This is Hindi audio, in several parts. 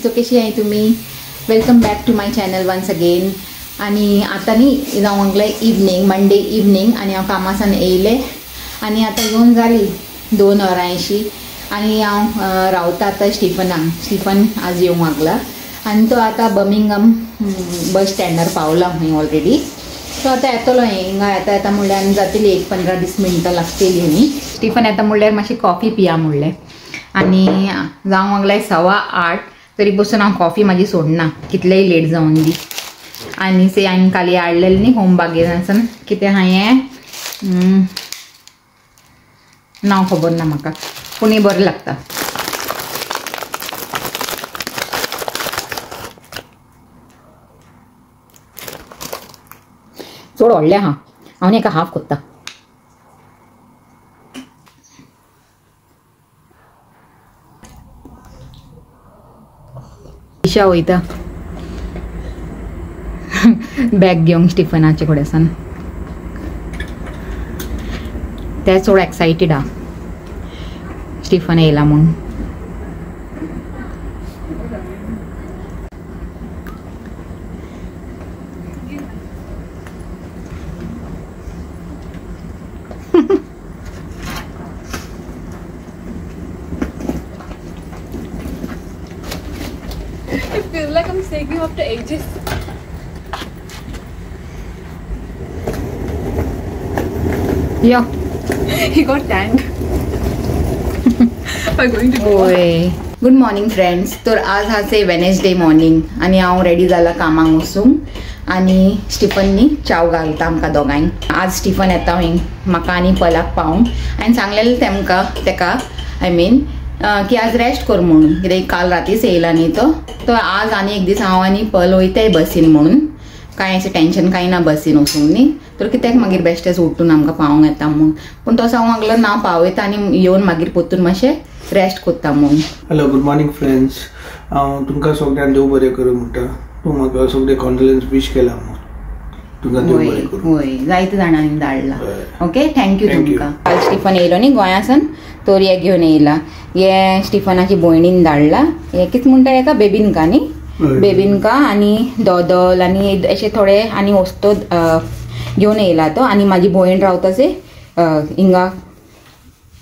सो कशी आहे तुम्ही? Welcome back to my channel once again. आणि आता न्ही जावं लागलं इवनिंग, मंडे इवनिंग आणि हांव कामासान येयलें आणि आता येवन जाली 2:80 आणि हांव रावता आतां स्टीफन आज येवंक लागला आणि तो आता बर्मिंगहम बस स्टँडार पावला खंय ऑलरेडी. सो आता येतलो हिंगा येता म्हणल्यार जातली 15-20 मिनटां लागतली न्ही. स्टीफन येता म्हणल्यार मातशी कॉफी पिया म्हणलें आणि जावंक लागलाय 8:15 तरी बसून हांव कॉफी म्हाजी सोडना कितलेय लेट जावन दी. आणि से हांवें काली हाडलेलें न्ही होम बागेसावन कितें हांवें नांव खबर ना म्हाका पूण हें बरें लागता. चड व्हडलें हांव एका हाफ कोत्ता. ईशा वयता बॅग घेवंक स्टीफनाचे कडेन. ते चड एक्सायटेड हा स्टीफन येयला म्हूण. It feels like I'm seeing you after ages. Yo. He got tanned. By going to होय. Good morning friends. तर आज हाचे वेनेसडे मॉर्निंग आणि हांव रेडी जाला कामाक वचूंक आणि स्टीफननी चाव घालता आमकां दोगांक. आज स्टीफन येता खंय म्हाका आनी पलाक पावूंक. हांवें सांगलेलें तेका आय मीन की आज रेस्ट कर म्हणून, कित्याक काल रातीच येयला न्ही तो आज आनी एक दीस हांव आनी पल वयताय बसीन म्हणून. कांय अशें टेंशन कांय ना बसीन वचूंक न्ही. तर कित्याक मागीर बेश्टेच उठून आमकां पावूंक येता म्हणून. पूण तो सांगूंक लागलो ना पावयता आनी येवन मागीर परतून मातशें रेस्ट कोत्ता म्हणून. Hello, good morning friends. हांव तुमकां सगळ्यांक देव बरें करूं म्हणटा. तूं म्हाका सगळे कॉन्डोलेन्स विश केला म्हणून. तुमकां देव बरें करूं. होय, जायते जाणांनी धाडला. ओके, थँक्यू तुमकां. काल स्टीफन येयलो न्ही गोंयासान, तर हे घेवन येयला. हे स्टीफनाची भयणीन धाडला. हे कितें म्हणटा हेका बेबिनका न्ही. बेबिनका आणि दोदोल आणि अशे थोडे आनी वस्तू घेवन येयला तो. आणि माझी भयण रावताचे हिंगा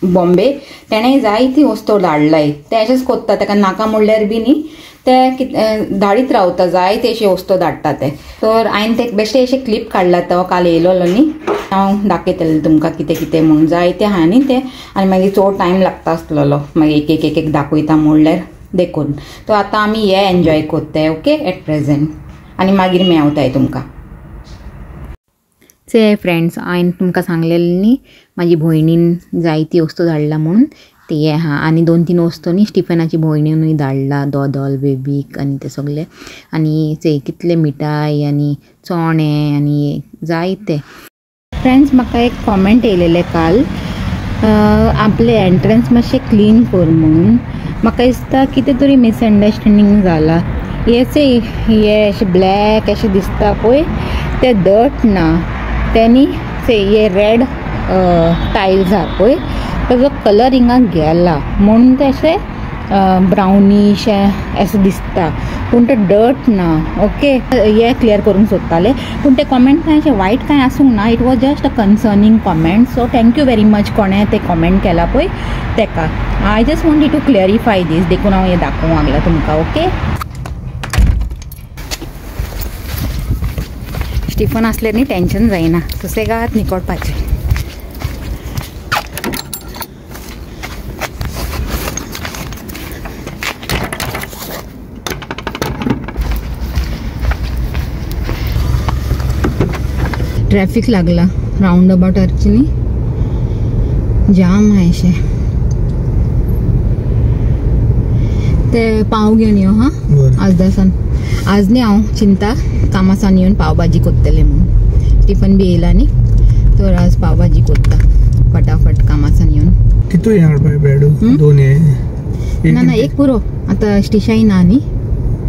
बॉम्बे. तेणें जायती वस्तू धाडलाय. ते अशेंच कोत्ता, ताका नाका म्हणल्यार बी न्ही ते धाडीत रावता, जायते अशे वस्तू धाडटा ते. तर हांवें ते बेश्टे अशे क्लिप काडला. तो काल येयलोलो न्ही, हांव दाखयतलें तुमकां कितें कितें म्हणून. जायते आहा न्ही ते आनी मागीर चड टायम लागता आसलेलो मागीर एक दाखयता म्हणल्यार देखून. तो आतां आमी हे एन्जॉय कोत्ताय ओके एट प्रेझेंट आनी मागीर मेवताय तुमकां. से फ्रेंड्स, हांवें तुमकां सांगलेलें न्ही म्हाजी भयणीन जायती वस्तू धाडला म्हणून. ते हे आहा आनी 2-3 वस्तू न्ही स्टीफनाची भयणीनूय धाडला, दोदोल बेबीक आनी ते सगळे. आनी ते कितले मिठाई आनी चोणे आनी जायते. फ्रेंड्स, म्हाका एक कॉमेंट येयलेले काल आपले एंट्रन्स मातशें क्लीन कर म्हणून. म्हाका दिसता कितें तरी मिसअंडरस्टँडींग जाला. हे अशें ब्लॅक अशें दिसता पळय ते डर्ट ना, तेनी हे रेड टायल्स आहा पळय ताजो कलर हिंगा गेला म्हणून ते अशें ब्राउनीश अशें दिसता. पूण ते डर्ट ना. ओके, हे क्लियर करूंक सोदताले. पूण ते कॉमेंट कांय अशें वायट कांय आसूंक ना. It was just a concerning comment. So thank you very much कोणें ते कॉमेंट केला पळय तेका. I just wanted to clarify this. देखून हांव हें दाखोवंक लागला तुमकां. ओके, स्टीफन आसल्यार न्ही टेंशन जायना, सुसेगाद निकोडपाचें. ट्रॅफिक लागला राउंड अबाउटारची न्ही, जाम आहे अशें. ते पाव घेवन यो हा आज दासान. आज न्ही हांव चिंता कामासान येवन पावभाजी कोत्तलें म्हणून. स्टीफन बी येयला न्ही, तर आज पावभाजी कोत्ता फटाफट कामासान येवन. कितू हाडपाय बेडू? 2 ना एक पुरो. आता स्टिशाय ना न्ही.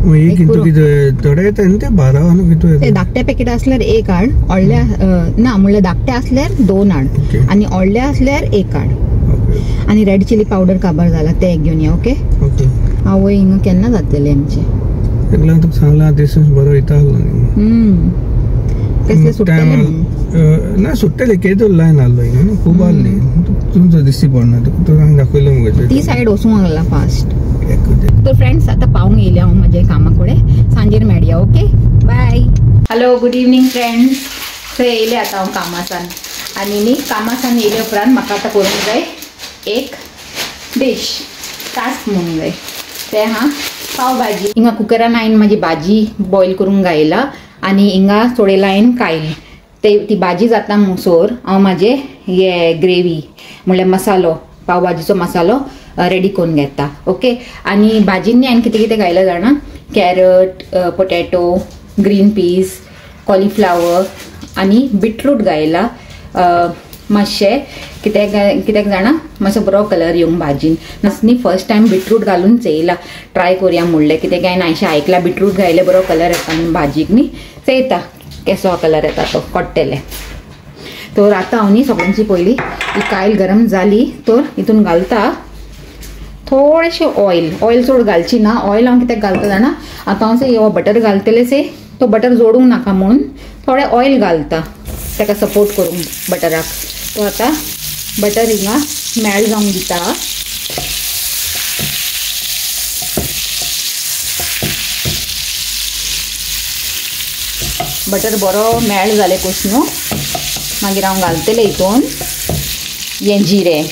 थोडे येता न्ही ते 12 ते धाकटे पॅकेट असल्यार एक हाड, व्हडले ना म्हणल्यार धाकटे असल्यार 2 हाड आणि व्हडले असल्यार 1 हाड. आणि रेड चिली पावडर काबार जाला ते घेवन या. ओके. आवय हिंगा केन्ना जातले आमचे एकला तुका सांगला दिसून बरो येता कसले सुट्टले ना सुट्टले केदो लायन आलो हिंगा खूब आल्ली तुमचो दिसती पडना तुका दाखयलं मुगे ती सायड वचूंक लागला फास्ट तर फ्रेंड्स आता पावूंक येयले हांव म्हज्या कामा कडेन सांजेर मेळया okay bye hello good evening friends थंय येयले आतां हांव कामासान आनी न्ही कामासान येयले उपरांत म्हाका आतां करूंक जाय एक डिश टास्क म्हणूंक जाय ते पाव भाजी हिंगा कुकरान हांवें म्हाजी भाजी बॉयल करूंक घायला आनी हिंगा सोडयला हांवें कायल ती भाजी जाता मुसोर हांव म्हाजे हे ग्रेवी म्हणल्यार मसालो पाव भाजीचो मसालो रेडी करून घेता ओके आनी भाजींनी हांवें कितें कितें घायला जाणा carrot potato green peas cauliflower आनी बीटरूट घायला मातशें कित्याक जाणा मातसो बरो कलर येवंक भाजीन न्ही फर्स्ट टायम बीटरूट घालून चेयला ट्राय करुया म्हणलें कित्याक हांवें अशें आयकलां बीटरूट घायले बरो कलर येता म्हणून भाजीक न्ही चेयता केसो कलर येता तो कट्टेले तर आतां हांव न्ही सगळ्यांची पयली ही कायल गरम जाली तर हितून घालता थोडेशें ऑयल चड घालची ना ऑयल हांव कित्याक घालता जाणा आतां हांव यो बटर घालतले से तो बटर जोडूंक नाका म्हणून थोडें ऑयल घालता ताका सपोर्ट करूंक बटराक तो आतां बटर हिंगा मेल्ट जावंक दिता बटर बरो मेल्ट जाले कुसनो मागीर हांव घालतलें हितून हें जिरें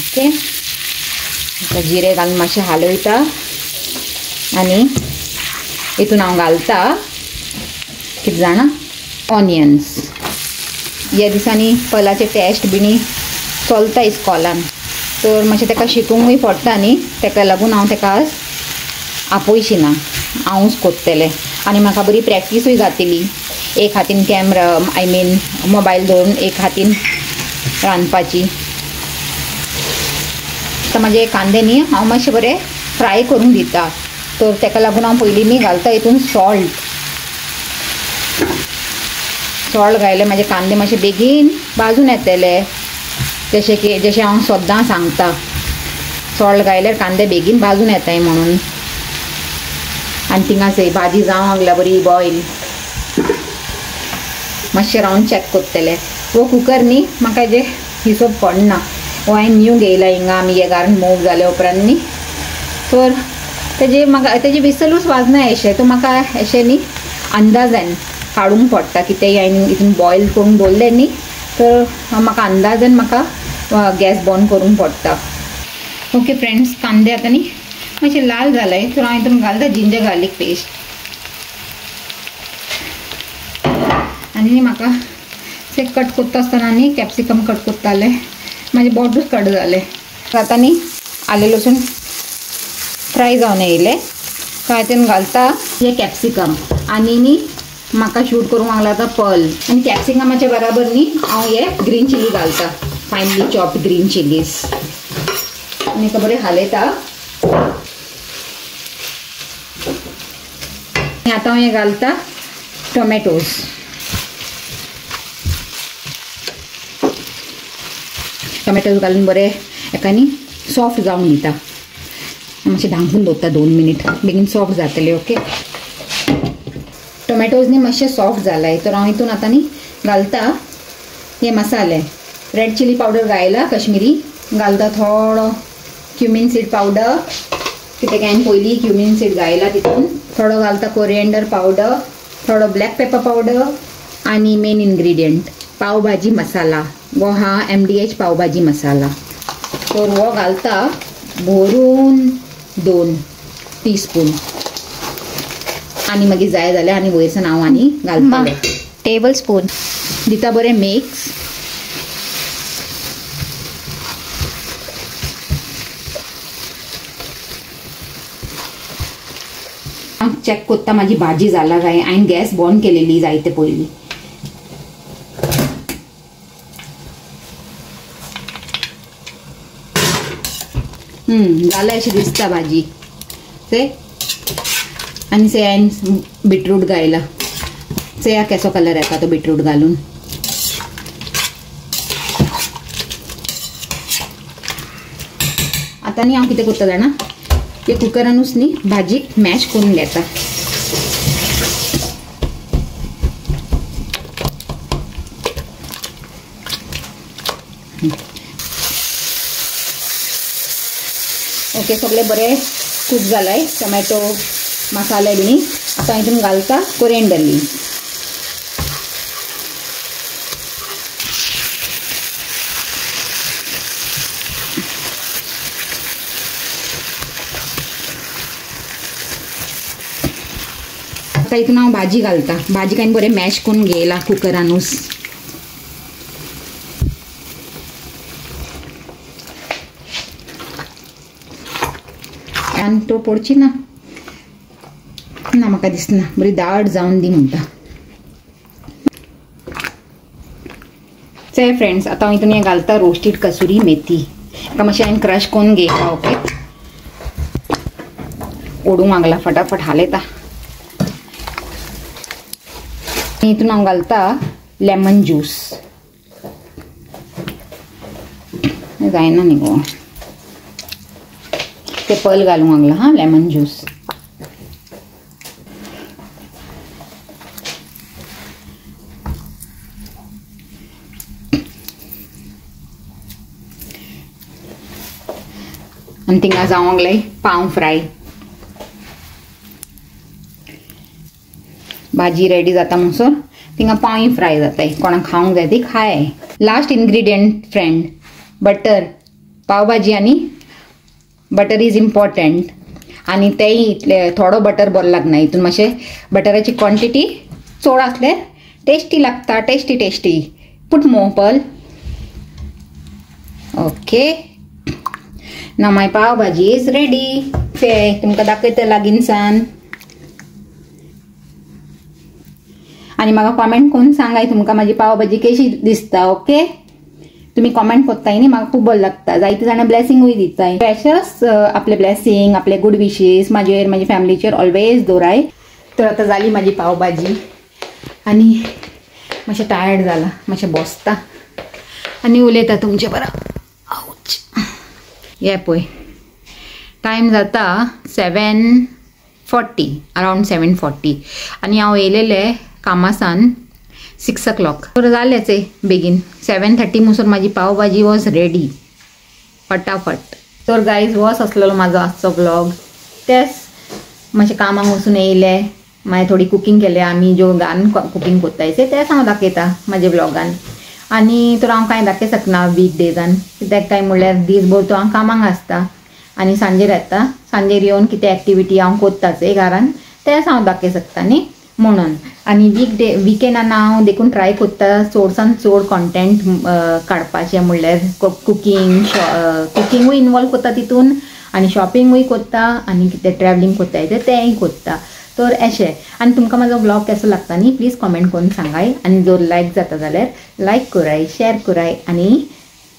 ओके जिरें घालून मातशें हालयता आनी हितून हांव घालता कितें जाणा ऑनियन्स ह्या दिसांनी पयलाचे टेस्ट बिनी चलता इस्कॉलान तर मातशें ताका शिकूंकूय पडटा न्ही ताका लागून हांव ताका आपयशी ना हांवूच कोत्तलें आनी म्हाका बरी प्रॅक्टीसूय जातली एक हातीन कॅमेरा आय मीन मोबायल दवरून एक हातीन रांदपाची तर म्हाजे कांदे न्ही हांव मातशें बरें फ्राय करून दिता तर ताका लागून हांव पयलीं न्ही घालता हितून सॉल्ट घायले म्हाजे कांदे मातशे बेगीन भाजून येतले जशें हांव सद्दां सांगता सॉल्ट घायल्यार कांदे बेगीन भाजून येताय म्हणून आनी थिंगासय भाजी जावंक लागल्या बरी बॉयल मातशें रावन चॅक करतले वो कुकर न्ही म्हाका हेजे हिशोब पडना वो हांवें न्यू घेयला हिंगा आमी हे घरान मूव जाले उपरांत न्ही तर तेजे विसलूच वाजना अशें तो म्हाका अशें न्ही अंदाजान काडूंक पडटा कितेंय हांवें हितून बॉयल करून दवरलें न्ही तर म्हाका अंदाजान म्हाका गॅस बंद करूंक पडटा ओके फ्रेंड्स कांदे आतां न्ही मातशें लाल जालें तर हांव हितून घालता जिंजर गार्लीक पेस्ट आनी न्ही म्हाका ते कट करता आसतना न्ही कॅप्सिकम कट करताले म्हाजे बोटूच कट जाले आतां न्ही आले लसूण फ्राय जावन येयले तर हातून घालता हे कॅप्सिकम आनी न्ही म्हाका शूट करूंक लागला आतां पर्ल आनी कॅप्सिकमाच्या बराबर न्ही हांव हे ग्रीन चिली घालता फायनली चॉप्ड ग्रीन चिलीज आनी तो बरें हालयता आनी आतां हांव हे घालता टोमॅटोज टोमॅटोज घालून बरें हेका न्ही सॉफ्ट जावंक दिता मातशें धांपून दवरता 2 मिनीट बेगीन सॉफ्ट जातले ओके टोमॅटोज न्ही मातशें सॉफ्ट जालाय तर हांव हितून आतां न्ही घालता हे मसाले रेड चिली पावडर घायला कश्मीरी घालता थोडो क्युमीन सीड पावडर कित्याक हांवें पयलीं क्युमीन सीड घायला तितून थोडो घालता कोरिएंडर पावडर थोडो ब्लॅक पेपर पावडर आनी मेन इन्ग्रेडियंट पाव भाजी मसाला वो हा MDH पाव भाजी मसाला तर वो घालता भरून 2 टीस्पून आनी मागीर जाय जाल्यार आनी वयरसान हांव आनी घालतलें टेबल स्पून दिता बरें मिक्स हांव चॅक करता म्हाजी भाजी जाला काय हांवें गॅस बंद केलेली जायते पयलीं जालें अशें दिसता भाजी ते आनी से हांवें बीटरूट घायला से केसो कलर येता तो बीटरूट घालून आता न्ही हांव कितें करता जाणा ते कुकरानूच न्ही भाजीक मॅश करून घेता. ओके सगळे बरे कूक जालाय. टोमॅटो मसाले बी आता हितून घालता कोरिएंडर लीव्स. आता हितून हांव भाजी घालता. भाजी काय बरें मॅश करून घेयला कुकरानूच. आनी तो पडची ना ना म्हाका दिसना बरी दाट जावन दी म्हणटा. चल फ्रेंड्स आता हांव हितून हें घालता रोस्टेड कसुरी मेथी. ताका मातशें हांवें क्रश करून घेयला. ओके ओडूंक लागला फटाफट हालयता. हितून हांव घालता लेमन ज्यूस. जायना न्ही गो ते पल घालूंक लागला. हा लेमन ज्यूस. आनी थिंगा जावंक लागले पाव फ्राय. भाजी रेडी जाता म्हणसर थिंगा पावय फ्राय जाताय. कोणाक खावंक जाय ती खाय. Last ingredient friend butter. Pav bhaji आनी बटर इज इम्पॉर्टंट. आनी तेय इतले थोडो बटर बरो लागना. हितून मातशें बटराची क्वॉन्टिटी चड आसल्यार टेस्टी लागता. Tasty tasty. पूट मोव पल. ओके ना my pav bhaji is ready. तुमकां दाखयता लागींसान. आनी म्हाका कॉमेंट करून सांगाय तुमकां म्हाजी पाव भाजी कशी दिसता. ओके तुम्ही कॉमेंट करताय न्ही म्हाका खूब बरें लागता. जायते जाणां ब्लेसिंगूय दिताय. प्रेशस आपले ब्लेसिंग आपले गुड विशीस म्हाजेर म्हाजी फॅमिलीचेर ऑलवेज दवराय. तर आतां जाली म्हाजी पाव भाजी आनी मातशें टायर्ड जाला. मातशें बसता आनी उलयता तुमचे बरा. आउच ये पळय टायम जाता 7:40 अरावंड 7:40 आनी हांव येयलेले कामासान 6 o'clock. तर जालेंच बेगीन 7:30 म्हणसर म्हाजी पाव भाजी वॉज रेडी फटाफट. तर गायज वॉस आसलेलो म्हाजो आजचो ब्लॉग. तेच मातशें कामाक वचून येयले मागीर थोडी कुकींग केलें. आमी ज्यो घान कुकींग कोत्तायचे तेच हांव दाखयता म्हाजे ब्लॉगान. आनी तर हांव कांय दाखय शकना वीक डेजान कित्याक काय म्हणल्यार दीसभर तो हांव कामाक आसता आनी सांजेर येता. सांजेर येवन कितें एक्टिविटी हांव कोत्ताच घरान तेच हांव दाखय शकता न्ही म्हणून. आनी विकेंडान हांव देखून ट्राय कोत्ता चडसान चड कॉन्टेंट काडपाचें म्हणल्यार कुकिंगूय इनवॉल्व कोत्ता तितून आनी शॉपिंगूय कोत्ता आनी कितें ट्रॅवलिंग कोत्ताय तेंय कोत्ता. तर अशें आनी तुमकां म्हाजो ब्लॉग कसो लागता न्ही प्लीज कॉमेंट करून सांगाय. आनी जर लायक जाता जाल्यार लायक कराय शेअर कराय आनी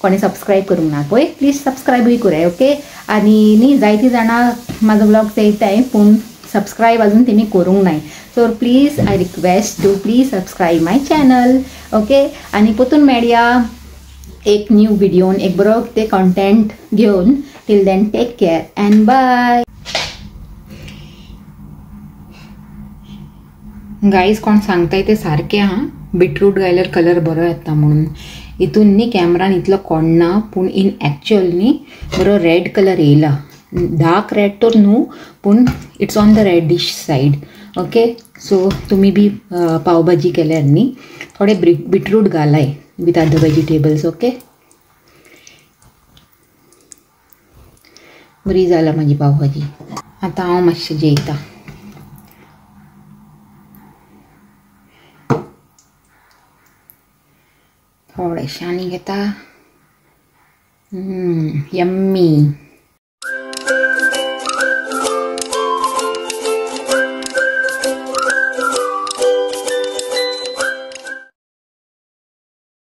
कोणी सबस्क्रायब करूंक ना पळय प्लीज सबस्क्रायबूय कराय. ओके आनी न्ही जायतीं जाणां म्हाजो ब्लॉग चोयताय पूण सबस्क्रायब अजून तेणी करूंक नाय. So please I request to please subscribe my channel. Okay आनी परतून मेळया एक न्यू व्हिडिओन एक बरो कितें कॉन्टेंट घेवन. Till then take care and bye. Guys कोण सांगताय ते सारकें हा बीटरूट घायल्यार कलर बरो येता म्हणून. हितून न्ही कॅमेरान इतलो कोणना पूण इन एक्चुअल न्ही बरो रेड कलर येयला. डार्क रेड तर न्हू पूण it's on the reddish side. Okay so तुमी बी पावभाजी केल्यार न्ही थोडे बीटरूट घालाय विथ अदर वेजिटेबल्स. ओके बरी जाला म्हाजी पावभाजी. आतां हांव मातशें जेयता. थोडेशें आनी घेता. यम्मी.